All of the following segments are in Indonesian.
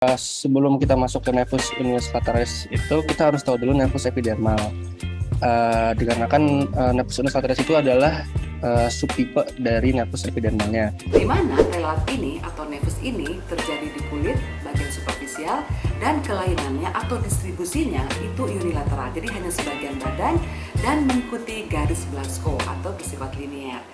Sebelum kita masuk ke nevus unius lateralis itu kita harus tahu dulu nevus epidermal. Dikarenakan nevus unius lateralis itu adalah subtipe dari nevus epidermalnya. Di mana relat ini atau nevus ini terjadi di kulit bagian superficial dan kelainannya atau distribusinya itu unilateral, jadi hanya sebagian badan dan mengikuti garis Blaschko atau bersifat linear.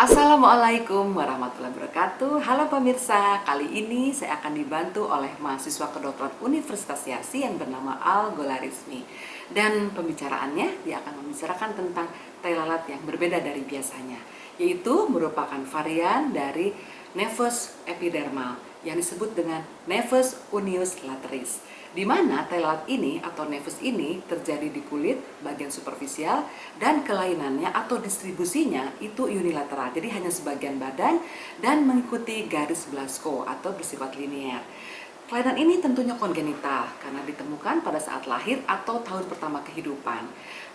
Assalamualaikum warahmatullahi wabarakatuh. Halo pemirsa, kali ini saya akan dibantu oleh mahasiswa kedokteran Universitas Yarsi yang bernama Al Golarismi. Dan pembicaraannya dia akan membicarakan tentang tai lalat yang berbeda dari biasanya, yaitu merupakan varian dari nevus epidermal yang disebut dengan nevus unius lateris, di mana tai lalat ini atau nevus ini terjadi di kulit bagian superficial dan kelainannya atau distribusinya itu unilateral, jadi hanya sebagian badan dan mengikuti garis Blaschko atau bersifat linear. Kelainan ini tentunya kongenital karena ditemukan pada saat lahir atau tahun pertama kehidupan,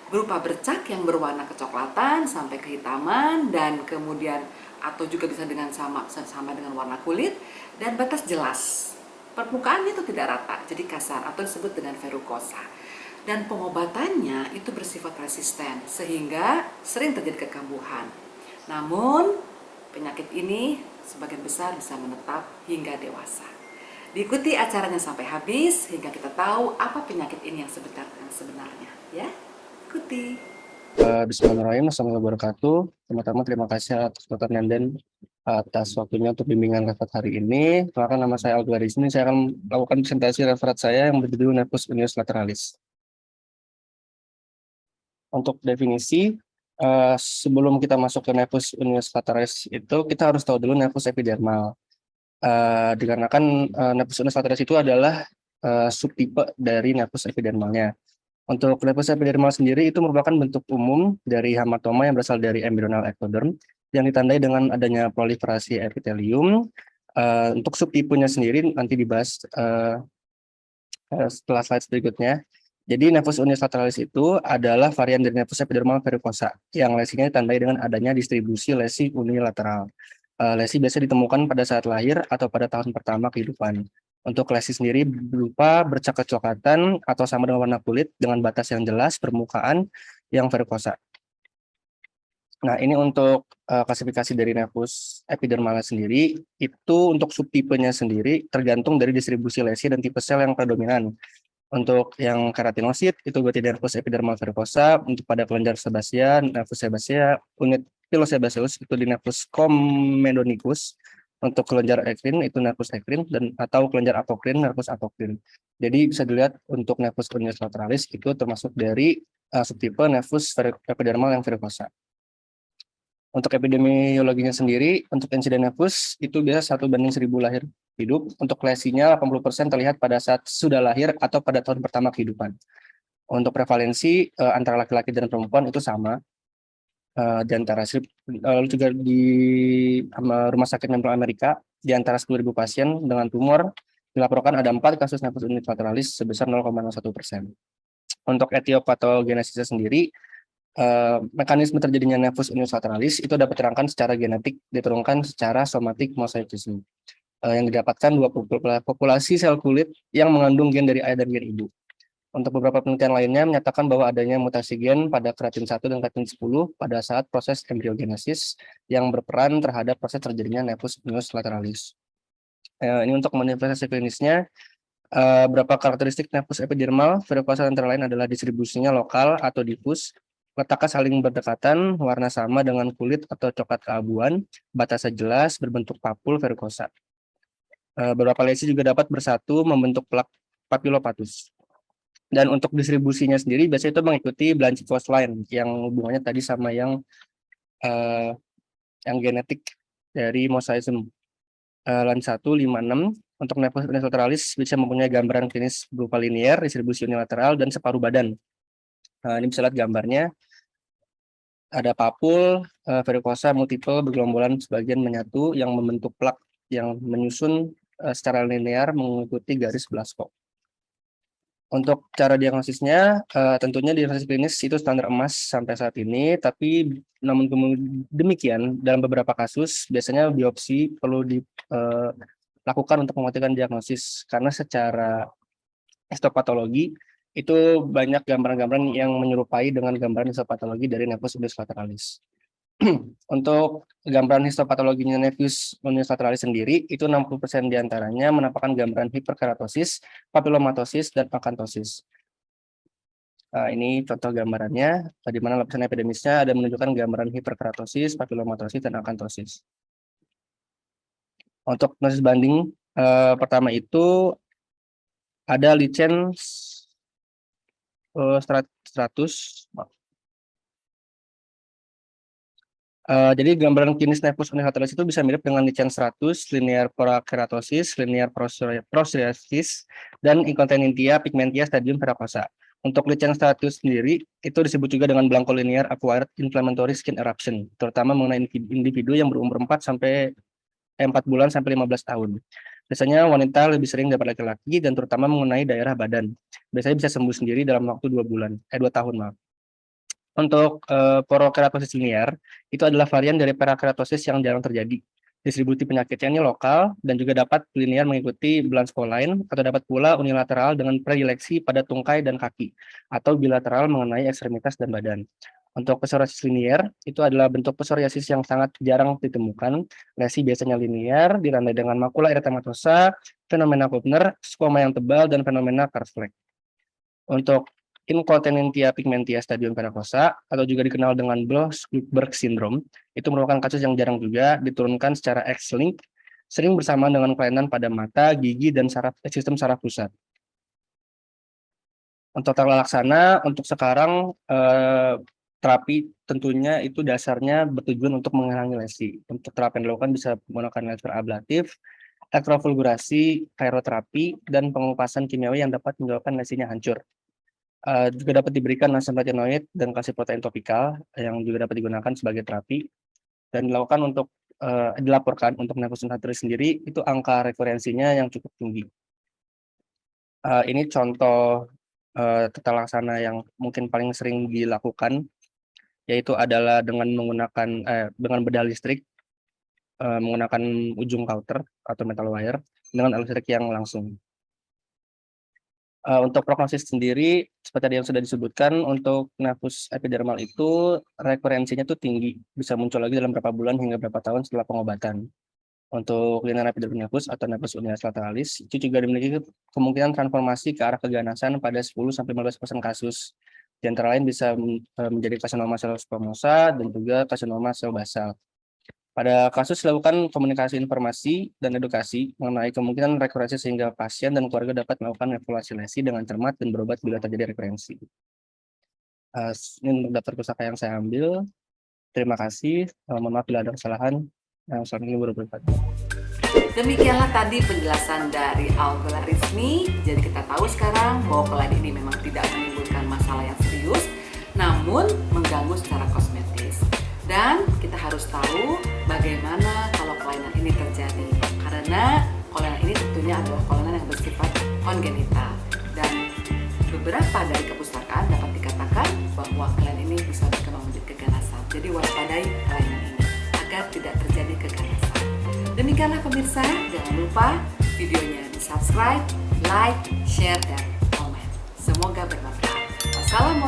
berupa bercak yang berwarna kecoklatan sampai kehitaman dan kemudian atau juga bisa dengan sama dengan warna kulit dan batas jelas. Permukaannya itu tidak rata, jadi kasar atau disebut dengan verrucosa. Dan pengobatannya itu bersifat resisten sehingga sering terjadi kekambuhan. Namun penyakit ini sebagian besar bisa menetap hingga dewasa. Diikuti acaranya sampai habis hingga kita tahu apa penyakit ini yang sebenarnya, ya. Ikuti. Bismillahirrahmanirrahim. Assalamualaikum warahmatullahi wabarakatuh. Pertama-tama terima kasih atas Dr. Nenden atas waktunya untuk bimbingan referat hari ini. Perkenalkan, nama saya Al Golarismi. Saya akan melakukan presentasi referat saya yang berjudul nevus unius lateralis. Untuk definisi, sebelum kita masuk ke nevus unius lateralis itu kita harus tahu dulu nevus epidermal. Dikarenakan nevus unius lateralis itu adalah subtipe dari nevus epidermalnya. Untuk nevus epidermal sendiri itu merupakan bentuk umum dari hematoma yang berasal dari embryonal ectoderm yang ditandai dengan adanya proliferasi epitelium. Untuk subtipenya sendiri nanti dibahas setelah slide berikutnya. Jadi nevus unius lateralis itu adalah varian dari nevus epidermal verrucosa yang lesinya ditandai dengan adanya distribusi lesi unilateral. Lesi biasa ditemukan pada saat lahir atau pada tahun pertama kehidupan. Untuk lesi sendiri berupa bercak kecoklatan atau sama dengan warna kulit dengan batas yang jelas, permukaan yang verrucosa. Nah, ini untuk klasifikasi dari nevus epidermalnya sendiri. Itu untuk subtipenya sendiri tergantung dari distribusi lesi dan tipe sel yang predominan. Untuk yang keratinosit itu berarti nevus epidermal verrucosa. Untuk pada kelenjar sebasea, nevus sebasea, unit pilosebaceus itu di nevus comedonicus. Untuk kelenjar ekrin itu nevus ekrin dan atau kelenjar apokrin nevus apokrin. Jadi bisa dilihat untuk nevus unius lateralis itu termasuk dari subtipe nevus epidermal yang verrucosa. Untuk epidemiologinya sendiri, untuk insiden nevus itu biasa 1/1000 lahir hidup. Untuk lesinya 80% terlihat pada saat sudah lahir atau pada tahun pertama kehidupan. Untuk prevalensi antara laki-laki dan perempuan itu sama. Di antara lalu juga di Rumah Sakit Mental Amerika di antara 10.000 pasien dengan tumor dilaporkan ada 4 kasus nevus unius lateralis sebesar 0,01%. Untuk etiopatogenesisnya sendiri, mekanisme terjadinya nevus unius lateralis itu dapat diterangkan secara genetik, diturunkan secara somatic mosaicism, yang didapatkan dua populasi sel kulit yang mengandung gen dari ayah dan gen ibu. Untuk beberapa penelitian lainnya menyatakan bahwa adanya mutasi gen pada keratin 1 dan keratin 10 pada saat proses embriogenesis yang berperan terhadap proses terjadinya nevus unius lateralis. Ini untuk manifestasi klinisnya. Berapa karakteristik nevus epidermal verrucosa antara lain adalah distribusinya lokal atau difus, letaknya saling berdekatan, warna sama dengan kulit atau coklat keabuan, batasnya jelas, berbentuk papul verrucosa. Beberapa lesi juga dapat bersatu membentuk plak papilopatus. Dan untuk distribusinya sendiri biasanya itu mengikuti Blanchard line yang hubungannya tadi sama yang genetik dari mosaicism. Line 156 untuk nevus unius lateralis bisa mempunyai gambaran klinis berupa linear, distribusi unilateral dan separuh badan. Ini bisa lihat gambarnya. Ada papul, varikosa multiple bergelombolan sebagian menyatu yang membentuk plak yang menyusun secara linear mengikuti garis Blaskov. Untuk cara diagnosisnya, tentunya diagnosis klinis itu standar emas sampai saat ini, tapi namun demikian dalam beberapa kasus biasanya biopsi perlu dilakukan untuk memastikan diagnosis karena secara histopatologi itu banyak gambaran-gambaran yang menyerupai dengan gambaran histopatologi dari Nevus unilateralis. Untuk gambaran histopatologinya Nevus unilateralis sendiri, itu 60% diantaranya menampakkan gambaran hiperkeratosis, papilomatosis, dan akantosis. Ini contoh gambarannya, di mana lapisan epidemisnya ada menunjukkan gambaran hiperkeratosis, papilomatosis, dan akantosis. Untuk diagnosis banding, pertama itu ada lichen 100. Jadi gambaran klinis Nevus unilateralis itu bisa mirip dengan lichen 100, linear parakeratosis, linear psoriasis, dan incontinentia pigmentia stadium veracosa. Untuk lichen 100 sendiri, itu disebut juga dengan blankolinear acquired inflammatory skin eruption, terutama mengenai individu yang berumur 4 bulan sampai 15 tahun. Biasanya wanita lebih sering daripada laki-laki dan terutama mengenai daerah badan. Biasanya bisa sembuh sendiri dalam waktu 2 tahun, maaf. Untuk porokeratosis linear, itu adalah varian dari parakeratosis yang jarang terjadi. Distribusi penyakitnya ini lokal dan juga dapat linear mengikuti Blanskol-line atau dapat pula unilateral dengan predileksi pada tungkai dan kaki atau bilateral mengenai ekstremitas dan badan. Untuk psoriasis linear, itu adalah bentuk psoriasis yang sangat jarang ditemukan. Lesi biasanya linear, ditandai dengan makula eritematosa, fenomena Koebner, skoma yang tebal, dan fenomena Karsfleck. Untuk incontinentia pigmentia stadium veracosa atau juga dikenal dengan Bloch-Berg syndrome, itu merupakan kasus yang jarang juga diturunkan secara X-linked, sering bersamaan dengan kelainan pada mata, gigi, dan sistem saraf pusat. Untuk tata laksana, untuk sekarang terapi tentunya itu dasarnya bertujuan untuk menghalangi lesi. Untuk terapi yang dilakukan bisa menggunakan laser ablatif, elektrovulgurasi, kairoterapi, dan pengupasan kimiawi yang dapat menyebabkan lesinya hancur. Juga dapat diberikan asam retinoid dan kalsium protein topikal yang juga dapat digunakan sebagai terapi dan dilaporkan untuk Nevus unilateralis sendiri itu angka referensinya yang cukup tinggi. Ini contoh tata laksana yang mungkin paling sering dilakukan, yaitu adalah dengan menggunakan dengan bedah listrik menggunakan ujung kauter atau metal wire dengan arus listrik yang langsung. Untuk prognosis sendiri, seperti tadi yang sudah disebutkan, untuk nevus epidermal itu rekurensinya itu tinggi, bisa muncul lagi dalam beberapa bulan hingga beberapa tahun setelah pengobatan. Untuk linear epidermal nevus atau Nevus unilateralis, itu juga dimiliki kemungkinan transformasi ke arah keganasan pada 10-15% kasus. Di antara lain bisa menjadi karsinoma sel squamosa dan juga karsinoma sel basal. Pada kasus dilakukan komunikasi informasi dan edukasi mengenai kemungkinan rekurensi sehingga pasien dan keluarga dapat melakukan evaluasi lesi dengan cermat dan berobat bila terjadi rekurensi. Ini untuk daftar pusaka yang saya ambil. Terima kasih. Mohon maaf bila ada kesalahan. Assalamualaikum warahmatullahi wabarakatuh. Demikianlah tadi penjelasan dari Algolarismi. Jadi kita tahu sekarang bahwa kelainan ini memang tidak menimbulkan masalah yang serius, namun mengganggu secara kosmetis. Dan kita harus tahu bagaimana kalau kelainan ini terjadi, karena kelainan ini tentunya adalah kelainan yang bersifat kongenital dan beberapa dari kepustakaan dapat dikatakan bahwa kelainan ini bisa berkembang menjadi keganasan. Jadi waspadai kelainan ini agar tidak terjadi keganasan. Demikianlah pemirsa, jangan lupa videonya di subscribe, like, share, dan komen. Semoga bermanfaat. Wassalamualaikum.